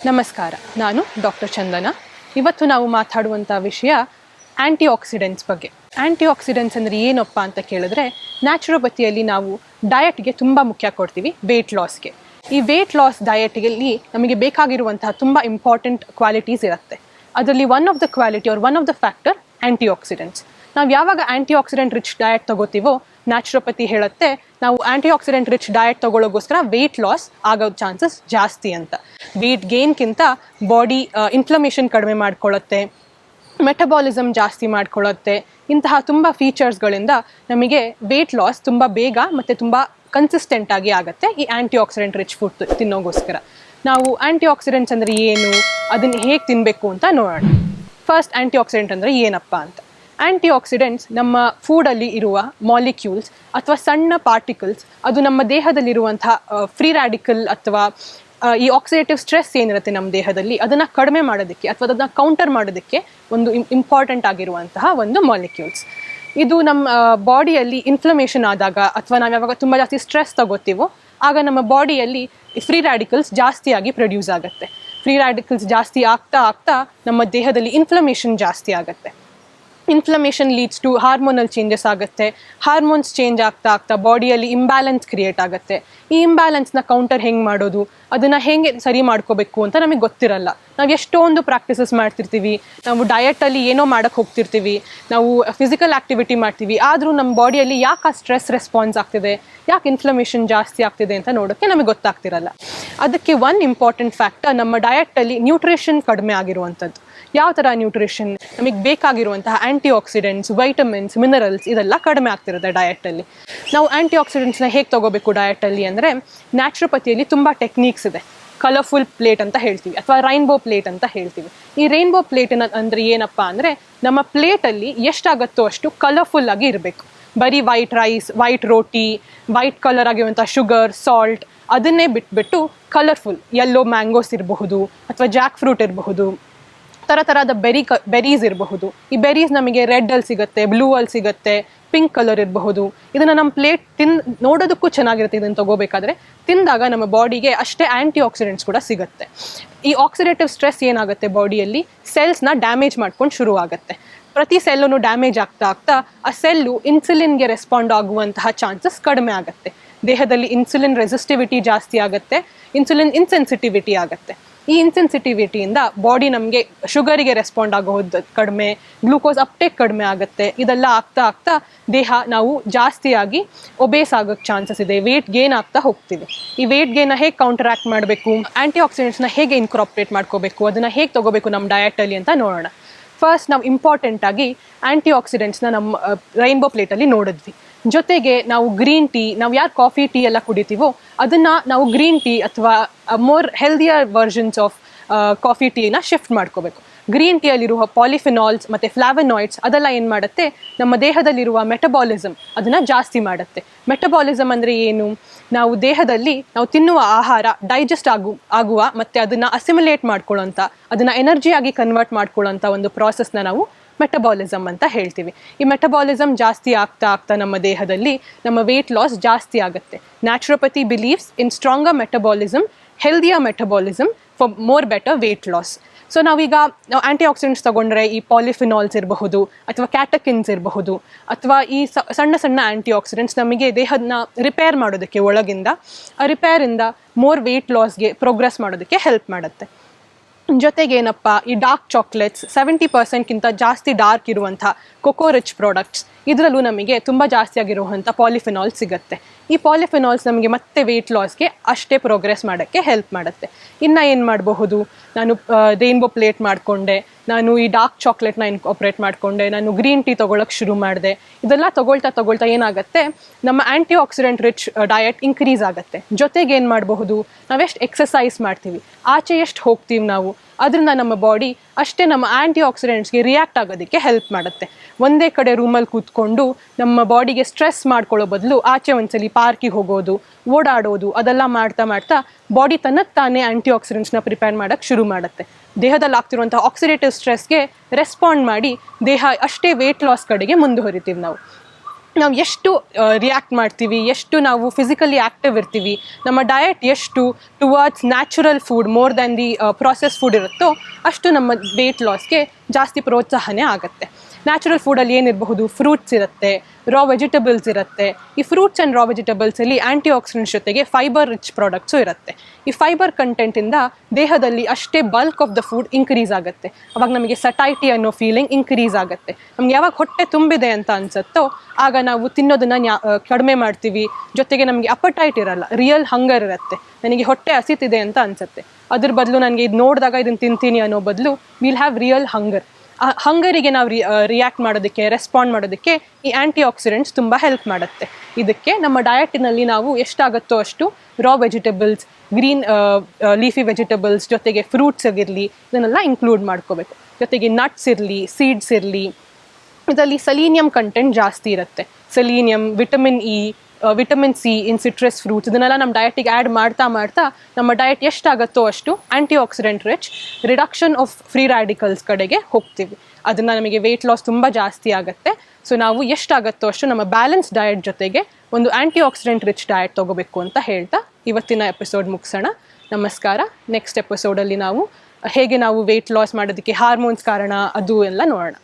ನಮಸ್ಕಾರ, ನಾನು ಡಾಕ್ಟರ್ ಚಂದನ. ಇವತ್ತು ನಾವು ಮಾತಾಡುವಂಥ ವಿಷಯ ಆ್ಯಂಟಿ ಆಕ್ಸಿಡೆಂಟ್ಸ್ ಬಗ್ಗೆ. ಆ್ಯಂಟಿ ಆಕ್ಸಿಡೆಂಟ್ಸ್ ಅಂದರೆ ಏನಪ್ಪ ಅಂತ ಕೇಳಿದ್ರೆ, ನ್ಯಾಚುರೋಪತಿಯಲ್ಲಿ ನಾವು ಡಯಟ್ಗೆ ತುಂಬ ಮುಖ್ಯ ಕೊಡ್ತೀವಿ, ವೆಯ್ಟ್ ಲಾಸ್ಗೆ. ಈ ವೆಯ್ಟ್ ಲಾಸ್ ಡಯಟ್ನಲ್ಲಿ ನಮಗೆ ಬೇಕಾಗಿರುವಂತಹ ತುಂಬ ಇಂಪಾರ್ಟೆಂಟ್ ಕ್ವಾಲಿಟೀಸ್ ಇರುತ್ತೆ. ಅದರಲ್ಲಿ one of the quality one of the factor antioxidants. ನಾವು ಯಾವಾಗ ಆ್ಯಂಟಿ ಆಕ್ಸಿಡೆಂಟ್ ರಿಚ್ ಡಯಟ್ ತಗೋತೀವೋ, ನ್ಯಾಚುರೋಪತಿ ಹೇಳುತ್ತೆ ನಾವು ಆ್ಯಂಟಿ ಆಕ್ಸಿಡೆಂಟ್ ರಿಚ್ ಡಯಟ್ ತಗೊಳ್ಳೋಗೋಸ್ಕರ ವೆಯ್ಟ್ ಲಾಸ್ ಆಗೋ ಚಾನ್ಸಸ್ ಜಾಸ್ತಿ ಅಂತ. ವೆಯ್ಟ್ ಗೇನ್ಗಿಂತ ಬಾಡಿ ಇನ್ಫ್ಲಮೇಷನ್ ಕಡಿಮೆ ಮಾಡ್ಕೊಳ್ಳುತ್ತೆ, ಮೆಟಬಾಲಿಸಮ್ ಜಾಸ್ತಿ ಮಾಡ್ಕೊಳ್ಳುತ್ತೆ. ಇಂತಹ ತುಂಬ ಫೀಚರ್ಸ್ಗಳಿಂದ ನಮಗೆ ವೆಯ್ಟ್ ಲಾಸ್ ತುಂಬ ಬೇಗ ಮತ್ತು ತುಂಬ ಕನ್ಸಿಸ್ಟೆಂಟಾಗಿ ಆಗುತ್ತೆ ಈ ಆ್ಯಂಟಿ ಆಕ್ಸಿಡೆಂಟ್ ರಿಚ್ ಫುಡ್ ತಿನ್ನೋಗೋಸ್ಕರ. ನಾವು ಆ್ಯಂಟಿ ಆಕ್ಸಿಡೆಂಟ್ಸ್ ಅಂದರೆ ಏನು, ಅದನ್ನು ಹೇಗೆ ತಿನ್ನಬೇಕು ಅಂತ ನೋಡೋಣ. ಫಸ್ಟ್, ಆ್ಯಂಟಿ ಆಕ್ಸಿಡೆಂಟ್ ಅಂದರೆ ಏನಪ್ಪ ಅಂತ. ಆ್ಯಂಟಿ ಆಕ್ಸಿಡೆಂಟ್ಸ್ ನಮ್ಮ ಫೂಡಲ್ಲಿ ಇರುವ ಮಾಲಿಕ್ಯೂಲ್ಸ್ ಅಥವಾ ಸಣ್ಣ ಪಾರ್ಟಿಕಲ್ಸ್, ಅದು ನಮ್ಮ ದೇಹದಲ್ಲಿರುವಂಥ ಫ್ರೀ ರ್ಯಾಡಿಕಲ್ ಅಥವಾ ಈ ಆಕ್ಸಿಡೇಟಿವ್ ಸ್ಟ್ರೆಸ್ ಏನಿರುತ್ತೆ ನಮ್ಮ ದೇಹದಲ್ಲಿ, ಅದನ್ನು ಕಡಿಮೆ ಮಾಡೋದಕ್ಕೆ ಅಥವಾ ಅದನ್ನು ಕೌಂಟರ್ ಮಾಡೋದಕ್ಕೆ ಒಂದು ಇಂಪಾರ್ಟೆಂಟ್ ಆಗಿರುವಂತಹ ಒಂದು ಮಾಲಿಕ್ಯೂಲ್ಸ್. ಇದು ನಮ್ಮ ಬಾಡಿಯಲ್ಲಿ ಇನ್ಫ್ಲಮೇಷನ್ ಆದಾಗ ಅಥವಾ ನಾವು ಯಾವಾಗ ತುಂಬ ಜಾಸ್ತಿ ಸ್ಟ್ರೆಸ್ ತಗೋತೀವೋ ಆಗ ನಮ್ಮ ಬಾಡಿಯಲ್ಲಿ ಫ್ರೀ ರ್ಯಾಡಿಕಲ್ಸ್ ಜಾಸ್ತಿಯಾಗಿ ಪ್ರೊಡ್ಯೂಸ್ ಆಗುತ್ತೆ. ಫ್ರೀ ರ್ಯಾಡಿಕಲ್ಸ್ ಜಾಸ್ತಿ ಆಗ್ತಾ ಆಗ್ತಾ ನಮ್ಮ ದೇಹದಲ್ಲಿ ಇನ್ಫ್ಲಮೇಷನ್ ಜಾಸ್ತಿ ಆಗುತ್ತೆ. Inflammation leads to hormonal changes ಆಗುತ್ತೆ. ಹಾರ್ಮೋನ್ಸ್ ಚೇಂಜ್ ಆಗ್ತಾ ಆಗ್ತಾ ಬಾಡಿಯಲ್ಲಿ ಇಂಬ್ಯಾಲೆನ್ಸ್ ಕ್ರಿಯೇಟ್ ಆಗುತ್ತೆ. ಈ ಇಂಬ್ಯಾಲೆನ್ಸ್ನ ಕೌಂಟರ್ ಹೆಂಗೆ ಮಾಡೋದು, ಅದನ್ನು ಹೇಗೆ ಸರಿ ಮಾಡ್ಕೋಬೇಕು ಅಂತ ನಮಗೆ ಗೊತ್ತಿರಲ್ಲ. ನಾವು ಎಷ್ಟೊಂದು ಪ್ರಾಕ್ಟೀಸಸ್ ಮಾಡ್ತಿರ್ತೀವಿ, ನಾವು ಡಯಟಲ್ಲಿ ಏನೋ ಮಾಡೋಕ್ಕೆ ಹೋಗ್ತಿರ್ತೀವಿ, ನಾವು ಫಿಸಿಕಲ್ ಆ್ಯಕ್ಟಿವಿಟಿ ಮಾಡ್ತೀವಿ, ಆದರೂ ನಮ್ಮ ಬಾಡಿಯಲ್ಲಿ ಯಾಕೆ ಆ ಸ್ಟ್ರೆಸ್ ರೆಸ್ಪಾನ್ಸ್ ಆಗ್ತಿದೆ, ಯಾಕೆ ಇನ್ಫ್ಲಮೇಷನ್ ಜಾಸ್ತಿ ಆಗ್ತಿದೆ ಅಂತ ನೋಡೋಕ್ಕೆ ನಮಗೆ ಗೊತ್ತಾಗ್ತಿರಲ್ಲ. ಅದಕ್ಕೆ ಒನ್ ಇಂಪಾರ್ಟೆಂಟ್ ಫ್ಯಾಕ್ಟರ್ ನಮ್ಮ ಡಯಟಲ್ಲಿ ನ್ಯೂಟ್ರಿಷನ್ ಕಡಿಮೆ ಆಗಿರುವಂಥದ್ದು. ಯಾವ ಥರ ನ್ಯೂಟ್ರಿಷನ್, ನಮಗೆ ಬೇಕಾಗಿರುವಂತಹ ಆ್ಯಂಟಿ ಆಕ್ಸಿಡೆಂಟ್ಸ್, ವೈಟಮಿನ್ಸ್, ಮಿನರಲ್ಸ್ ಇದೆಲ್ಲ ಕಡಿಮೆ ಆಗ್ತಿರುತ್ತೆ ಡಯಟಲ್ಲಿ. ನಾವು ಆ್ಯಂಟಿ ಆಕ್ಸಿಡೆಂಟ್ಸ್ನ ಹೇಗೆ ತೊಗೋಬೇಕು ಡಯಟಲ್ಲಿ ಅಂದರೆ, ನ್ಯಾಚುರೋಪತಿಯಲ್ಲಿ ತುಂಬ ಟೆಕ್ನಿಕ್ಸ್ ಇದೆ. ಕಲರ್ಫುಲ್ ಪ್ಲೇಟ್ ಅಂತ ಹೇಳ್ತೀವಿ ಅಥವಾ ರೈನ್ಬೋ ಪ್ಲೇಟ್ ಅಂತ ಹೇಳ್ತೀವಿ. ಈ ರೈನ್ಬೋ ಪ್ಲೇಟ್ ಅಂದರೆ ಏನಪ್ಪ ಅಂದರೆ, ನಮ್ಮ ಪ್ಲೇಟಲ್ಲಿ ಎಷ್ಟಾಗುತ್ತೋ ಅಷ್ಟು ಕಲರ್ಫುಲ್ ಆಗಿ ಇರಬೇಕು. ಬರೀ ವೈಟ್ ರೈಸ್, ವೈಟ್ ರೋಟಿ, ವೈಟ್ ಕಲರ್ ಆಗಿರುವಂಥ ಶುಗರ್, ಸಾಲ್ಟ್ ಅದನ್ನೇ ಬಿಟ್ಬಿಟ್ಟು ಕಲರ್ಫುಲ್ ಯೆಲ್ಲೋ ಮ್ಯಾಂಗೋಸ್ ಇರಬಹುದು ಅಥವಾ ಜಾಕ್ ಫ್ರೂಟ್ ಇರಬಹುದು, ಥರ ಥರದ ಬೆರೀಸ್ ಇರಬಹುದು. ಈ ಬೆರೀಸ್ ನಮಗೆ ರೆಡ್ಡಲ್ಲಿ ಸಿಗುತ್ತೆ, ಬ್ಲೂ ಅಲ್ಲಿ ಸಿಗುತ್ತೆ, ಪಿಂಕ್ ಕಲರ್ ಇರಬಹುದು. ಇದನ್ನು ನಮ್ಮ ಪ್ಲೇಟ್ ನೋಡೋದಕ್ಕೂ ಚೆನ್ನಾಗಿರುತ್ತೆ. ಇದನ್ನು ತೊಗೋಬೇಕಾದ್ರೆ ತಿಂದಾಗ ನಮ್ಮ ಬಾಡಿಗೆ ಅಷ್ಟೇ ಆ್ಯಂಟಿ ಆಕ್ಸಿಡೆಂಟ್ಸ್ ಕೂಡ ಸಿಗುತ್ತೆ. ಈ ಆಕ್ಸಿಡೇಟಿವ್ ಸ್ಟ್ರೆಸ್ ಏನಾಗುತ್ತೆ ಬಾಡಿಯಲ್ಲಿ, ಸೆಲ್ಸ್ನ ಡ್ಯಾಮೇಜ್ ಮಾಡ್ಕೊಂಡು ಶುರು ಆಗುತ್ತೆ. ಪ್ರತಿ ಸೆಲ್ಲನ್ನು ಡ್ಯಾಮೇಜ್ ಆಗ್ತಾ ಆಗ್ತಾ ಆ ಸೆಲ್ಲು ಇನ್ಸುಲಿನ್ಗೆ ರೆಸ್ಪಾಂಡ್ ಆಗುವಂತಹ ಚಾನ್ಸಸ್ ಕಡಿಮೆ ಆಗುತ್ತೆ. ದೇಹದಲ್ಲಿ ಇನ್ಸುಲಿನ್ ರೆಸಿಸ್ಟಿವಿಟಿ ಜಾಸ್ತಿ ಆಗುತ್ತೆ, ಇನ್ಸುಲಿನ್ ಇನ್ಸೆನ್ಸಿಟಿವಿಟಿ ಆಗುತ್ತೆ. ಈ ಇನ್ಸೆನ್ಸಿಟಿವಿಟಿಯಿಂದ ಬಾಡಿ ನಮಗೆ ಶುಗರಿಗೆ ರೆಸ್ಪಾಂಡ್ ಆಗೋದು ಕಡಿಮೆ, ಗ್ಲೂಕೋಸ್ ಅಪ್ಟೇಕ್ ಕಡಿಮೆ ಆಗುತ್ತೆ. ಇದೆಲ್ಲ ಆಗ್ತಾ ಆಗ್ತಾ ದೇಹ ನಾವು ಜಾಸ್ತಿಯಾಗಿ ಒಬೇಸ್ ಆಗೋಕ್ಕೆ ಚಾನ್ಸಸ್ ಇದೆ, ವೆಯ್ಟ್ ಗೇನ್ ಆಗ್ತಾ ಹೋಗ್ತೀವಿ. ಈ ವೆಯ್ಟ್ ಗೇನ್ನ ಹೇಗೆ ಕೌಂಟರಾಕ್ಟ್ ಮಾಡಬೇಕು, ಆ್ಯಂಟಿ ಆಕ್ಸಿಡೆಂಟ್ಸ್ನ ಹೇಗೆ ಇನ್ಕಾರ್ಪೊರೇಟ್ ಮಾಡ್ಕೋಬೇಕು, ಅದನ್ನು ಹೇಗೆ ತೊಗೋಬೇಕು ನಮ್ಮ ಡಯಟಲ್ಲಿ ಅಂತ ನೋಡೋಣ. ಫಸ್ಟ್, ನಾವು ಇಂಪಾರ್ಟೆಂಟಾಗಿ ಆ್ಯಂಟಿ ಆಕ್ಸಿಡೆಂಟ್ಸ್ನ ನಮ್ಮ ರೈನ್ಬೋ ಪ್ಲೇಟಲ್ಲಿ ನೋಡಿದ್ವಿ. ಜೊತೆಗೆ ನಾವು ಗ್ರೀನ್ ಟೀ, ನಾವು ಯಾರು ಕಾಫಿ ಟೀ ಎಲ್ಲ ಕುಡಿತೀವೋ ಅದನ್ನು ನಾವು ಗ್ರೀನ್ ಟೀ ಅಥವಾ more healthier versions of coffee ಟೀನ ಶಿಫ್ಟ್ ಮಾಡ್ಕೋಬೇಕು. ಗ್ರೀನ್ ಟೀಯಲ್ಲಿರುವ ಪಾಲಿಫಿನಾಲ್ಸ್ ಮತ್ತು ಫ್ಲಾವನಾಯ್ಡ್ಸ್ ಅದೆಲ್ಲ ಏನು ಮಾಡುತ್ತೆ, ನಮ್ಮ ದೇಹದಲ್ಲಿರುವ ಮೆಟಬಾಲಿಸಮ್ ಅದನ್ನು ಜಾಸ್ತಿ ಮಾಡುತ್ತೆ. ಮೆಟಬಾಲಿಸಮ್ ಅಂದರೆ ಏನು, ನಾವು ದೇಹದಲ್ಲಿ ನಾವು ತಿನ್ನುವ ಆಹಾರ ಡೈಜೆಸ್ಟ್ ಆಗುವ ಮತ್ತು ಅದನ್ನು ಅಸಿಮಿಲೇಟ್ ಮಾಡ್ಕೊಳ್ಳೋಂಥ, ಅದನ್ನು ಎನರ್ಜಿಯಾಗಿ ಕನ್ವರ್ಟ್ ಮಾಡ್ಕೊಳ್ಳೋಂಥ ಒಂದು ಪ್ರಾಸೆಸ್ನ ನಾವು ಮೆಟಬಾಲಿಸಮ್ ಅಂತ ಹೇಳ್ತೀವಿ. ಈ ಮೆಟಬಾಲಿಸಮ್ ಜಾಸ್ತಿ ಆಗ್ತಾ ಆಗ್ತಾ ನಮ್ಮ ದೇಹದಲ್ಲಿ ನಮ್ಮ ವೆಯ್ಟ್ ಲಾಸ್ ಜಾಸ್ತಿ ಆಗುತ್ತೆ. Naturopathy believes in stronger metabolism, healthier metabolism for more better weight loss. So ನಾವು ಆ್ಯಂಟಿ ಆಕ್ಸಿಡೆಂಟ್ಸ್ ತೊಗೊಂಡ್ರೆ ಈ ಪಾಲಿಫಿನಾಲ್ಸ್ ಇರಬಹುದು ಅಥವಾ ಕ್ಯಾಟಕಿನ್ಸ್ ಇರಬಹುದು ಅಥವಾ ಈ ಸಣ್ಣ ಸಣ್ಣ ಆ್ಯಂಟಿ ಆಕ್ಸಿಡೆಂಟ್ಸ್ ನಮಗೆ ದೇಹನ ರಿಪೇರ್ ಮಾಡೋದಕ್ಕೆ, ಒಳಗಿಂದ ಆ ರಿಪೇರಿಂದ ಮೋರ್ ವೆಯ್ಟ್ ಲಾಸ್ಗೆ ಪ್ರೋಗ್ರೆಸ್ ಮಾಡೋದಕ್ಕೆ ಹೆಲ್ಪ್ ಮಾಡುತ್ತೆ. ಜೊತೆಗೇನಪ್ಪ, ಈ ಡಾರ್ಕ್ ಚಾಕ್ಲೇಟ್ಸ್ 70% ಜಾಸ್ತಿ ಡಾರ್ಕ್ ಇರುವಂಥ ಕೊಕೋ ರಿಚ್ ಪ್ರಾಡಕ್ಟ್ಸ್, ಇದರಲ್ಲೂ ನಮಗೆ ತುಂಬ ಜಾಸ್ತಿ ಆಗಿರುವಂಥ ಪಾಲಿಫಿನಾಲ್ಸ್ ಸಿಗುತ್ತೆ. ಈ ಪಾಲಿಫಿನಾಲ್ಸ್ ನಮಗೆ ಮತ್ತೆ ವೆಯ್ಟ್ ಲಾಸ್ಗೆ ಅಷ್ಟೇ ಪ್ರೋಗ್ರೆಸ್ ಮಾಡೋಕ್ಕೆ ಹೆಲ್ಪ್ ಮಾಡುತ್ತೆ. ಇನ್ನು ಏನು ಮಾಡಬಹುದು, ನಾನು ರೈನ್ಬೋ ಪ್ಲೇಟ್ ಮಾಡಿಕೊಂಡೆ, ನಾನು ಈ ಡಾರ್ಕ್ ಚಾಕ್ಲೇಟ್ನ ಇನ್ಕಾರ್ಪೊರೇಟ್ ಮಾಡಿಕೊಂಡೆ, ನಾನು ಗ್ರೀನ್ ಟೀ ತೊಗೊಳಕ್ಕೆ ಶುರು ಮಾಡಿದೆ. ಇದೆಲ್ಲ ತೊಗೊಳ್ತಾ ಏನಾಗುತ್ತೆ, ನಮ್ಮ ಆ್ಯಂಟಿ ಆಕ್ಸಿಡೆಂಟ್ ರಿಚ್ ಡಯಟ್ ಇನ್ಕ್ರೀಸ್ ಆಗುತ್ತೆ. ಜೊತೆಗೆ ಏನು ಮಾಡಬಹುದು, ನಾವೆಷ್ಟು ಎಕ್ಸಸೈಸ್ ಮಾಡ್ತೀವಿ, ಆಚೆ ಎಷ್ಟು ಹೋಗ್ತೀವಿ ನಾವು, ಅದರಿಂದ ನಮ್ಮ ಬಾಡಿ ಅಷ್ಟೇ ನಮ್ಮ ಆ್ಯಂಟಿ ಆಕ್ಸಿಡೆಂಟ್ಸ್ಗೆ ರಿಯಾಕ್ಟ್ ಆಗೋದಕ್ಕೆ ಹೆಲ್ಪ್ ಮಾಡುತ್ತೆ. ಒಂದೇ ಕಡೆ ರೂಮಲ್ಲಿ ಕೂತ್ಕೊಂಡು ನಮ್ಮ ಬಾಡಿಗೆ ಸ್ಟ್ರೆಸ್ ಮಾಡ್ಕೊಳ್ಳೋ ಬದಲು ಆಚೆ ಒಂದ್ಸಲಿ ಪಾರ್ಕಿಗೆ ಹೋಗೋದು, ಓಡಾಡೋದು ಅದೆಲ್ಲ ಮಾಡ್ತಾ ಮಾಡ್ತಾ ಬಾಡಿ ತನ್ನಕ್ಕೆ ತಾನೇ ಆ್ಯಂಟಿ ಆಕ್ಸಿಡೆಂಟ್ಸ್ನ ಪ್ರಿಪೇರ್ ಮಾಡೋಕ್ಕೆ ಶುರು ಮಾಡುತ್ತೆ. ದೇಹದಲ್ಲಿ ಆಗ್ತಿರುವಂಥ ಆಕ್ಸಿಡೇಟಿವ್ ಸ್ಟ್ರೆಸ್ಗೆ ರೆಸ್ಪಾಂಡ್ ಮಾಡಿ ದೇಹ ಅಷ್ಟೇ ವೆಯ್ಟ್ ಲಾಸ್ ಕಡೆಗೆ ಮುಂದುವರಿತೀವಿ ನಾವು. ನಾವು ಎಷ್ಟು ರಿಯಾಕ್ಟ್ ಮಾಡ್ತೀವಿ, ಎಷ್ಟು ನಾವು ಫಿಸಿಕಲಿ ಆ್ಯಕ್ಟಿವ್ ಇರ್ತೀವಿ, ನಮ್ಮ ಡಯಟ್ ಎಷ್ಟು towards natural food more than the process food ಇರುತ್ತೋ ಅಷ್ಟು ನಮ್ಮ ವೆಯ್ಟ್ ಲಾಸ್ಗೆ ಜಾಸ್ತಿ ಪ್ರೋತ್ಸಾಹನೇ ಆಗುತ್ತೆ. ನ್ಯಾಚುರಲ್ ಫುಡಲ್ಲಿ ಏನಿರಬಹುದು, ಫ್ರೂಟ್ಸ್ ಇರುತ್ತೆ, ರಾ ವೆಜಿಟಬಲ್ಸ್ ಇರುತ್ತೆ. ಈ ಫ್ರೂಟ್ಸ್ ಆ್ಯಂಡ್ ರಾ ವೆಜಿಟಬಲ್ಸಲ್ಲಿ ಆ್ಯಂಟಿ ಆಕ್ಸಿಡೆಂಟ್ಸ್ ಜೊತೆಗೆ ಫೈಬರ್ ರಿಚ್ ಪ್ರಾಡಕ್ಟ್ಸು ಇರುತ್ತೆ. ಈ ಫೈಬರ್ ಕಂಟೆಂಟಿಂದ ದೇಹದಲ್ಲಿ ಅಷ್ಟೇ bulk of the food increase ಆಗುತ್ತೆ. ಅವಾಗ ನಮಗೆ ಸಟೈಟಿ ಅನ್ನೋ ಫೀಲಿಂಗ್ ಇನ್ಕ್ರೀಸ್ ಆಗುತ್ತೆ. ನಮ್ಗೆ ಯಾವಾಗ ಹೊಟ್ಟೆ ತುಂಬಿದೆ ಅಂತ ಅನ್ಸುತ್ತೋ ಆಗ ನಾವು ತಿನ್ನೋದನ್ನು ಕಡಿಮೆ ಮಾಡ್ತೀವಿ. ಜೊತೆಗೆ ನಮಗೆ ಅಪಟೈಟ್ ಇರಲ್ಲ, ರಿಯಲ್ ಹಂಗರ್ ಇರುತ್ತೆ. ನನಗೆ ಹೊಟ್ಟೆ ಹಸಿತಿದೆ ಅಂತ ಅನ್ಸುತ್ತೆ, ಅದ್ರ ಬದಲು ನನಗೆ ಇದು ನೋಡಿದಾಗ ಇದನ್ನು ತಿಂತೀನಿ ಅನ್ನೋ ಬದಲು ವಿಲ್ ಹ್ಯಾವ್ ರಿಯಲ್ ಹಂಗರ್. ಆ ಹಂಗರಿಗೆ ನಾವು ರಿಯಾಕ್ಟ್ ಮಾಡೋದಕ್ಕೆ, ರೆಸ್ಪಾಂಡ್ ಮಾಡೋದಕ್ಕೆ ಈ ಆ್ಯಂಟಿ ಆಕ್ಸಿಡೆಂಟ್ಸ್ ತುಂಬ ಹೆಲ್ಪ್ ಮಾಡುತ್ತೆ. ಇದಕ್ಕೆ ನಮ್ಮ ಡಯಟಿನಲ್ಲಿ ನಾವು ಎಷ್ಟಾಗುತ್ತೋ ಅಷ್ಟು ರಾ ವೆಜಿಟಬಲ್ಸ್, ಗ್ರೀನ್ ಲೀಫಿ ವೆಜಿಟಬಲ್ಸ್ ಜೊತೆಗೆ ಫ್ರೂಟ್ಸ್ ಆಗಿರಲಿ ಇದನ್ನೆಲ್ಲ ಇನ್ಕ್ಲೂಡ್ ಮಾಡ್ಕೋಬೇಕು. ಜೊತೆಗೆ ನಟ್ಸ್ ಇರಲಿ, ಸೀಡ್ಸ್ ಇರಲಿ, ಇದರಲ್ಲಿ ಸೆಲೀನಿಯಂ ಕಂಟೆಂಟ್ ಜಾಸ್ತಿ ಇರುತ್ತೆ. ಸೆಲೀನಿಯಂ, ವಿಟಮಿನ್ ಸಿ ಇನ್ ಸಿಟ್ರಸ್ ಫ್ರೂಟ್ಸ್ ಇದನ್ನೆಲ್ಲ ನಮ್ಮ ಡಯಟಿಗೆ ಆ್ಯಡ್ ಮಾಡ್ತಾ ನಮ್ಮ ಡಯಟ್ ಎಷ್ಟಾಗುತ್ತೋ ಅಷ್ಟು ಆ್ಯಂಟಿ accident rich, reduction of free radicals ಕಡೆಗೆ ಹೋಗ್ತೀವಿ. ಅದನ್ನು ನಮಗೆ ವೆಯ್ಟ್ ಲಾಸ್ ತುಂಬ ಜಾಸ್ತಿ ಆಗುತ್ತೆ. ಸೊ ನಾವು ಎಷ್ಟಾಗುತ್ತೋ ಅಷ್ಟು ನಮ್ಮ ಬ್ಯಾಲೆನ್ಸ್ ಡಯಟ್ ಜೊತೆಗೆ ಒಂದು ಆ್ಯಂಟಿ ಆಕ್ಸಿಡೆಂಟ್ ರಿಚ್ ಡಯಟ್ ತೊಗೋಬೇಕು ಅಂತ ಹೇಳ್ತಾ ಇವತ್ತಿನ ಎಪಿಸೋಡ್ ಮುಗಿಸೋಣ. ನಮಸ್ಕಾರ. ನೆಕ್ಸ್ಟ್ ಎಪಿಸೋಡಲ್ಲಿ ನಾವು ಹೇಗೆ ನಾವು ವೆಯ್ಟ್ ಲಾಸ್ ಮಾಡೋದಕ್ಕೆ ಹಾರ್ಮೋನ್ಸ್ ಕಾರಣ ಅದು ಎಲ್ಲ ನೋಡೋಣ.